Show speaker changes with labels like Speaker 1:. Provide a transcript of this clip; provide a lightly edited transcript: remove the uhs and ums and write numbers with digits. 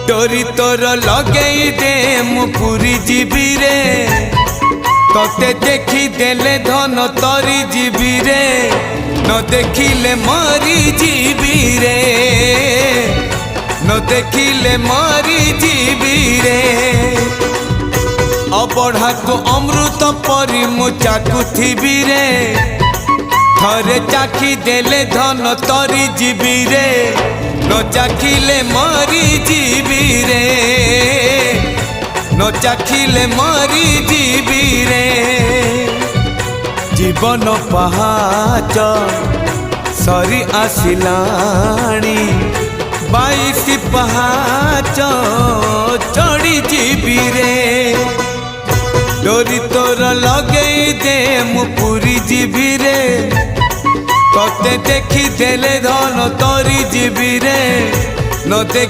Speaker 1: डोरी तोर लगई दे मु पूरी जीवी रे तोते देखी देले धन तरी जीवी रे न देखिले मरी जीवी रे न देखिले मरी जीवी रे अबढ़ा को अमृत परी मु चाकुथिबी रे थरे चाखी देले धन तरी जीवी रे न चाखिले मरी जीवी रे न चाखिले मरी जीवी रे जीवन पहाच सरी आसिलाणी 22 पहाच चढ़ी जीवी रे डोरी तोर लगई दे मु पूरी जीवी रे तोते देखी देले धन तरी जीवी रे न देख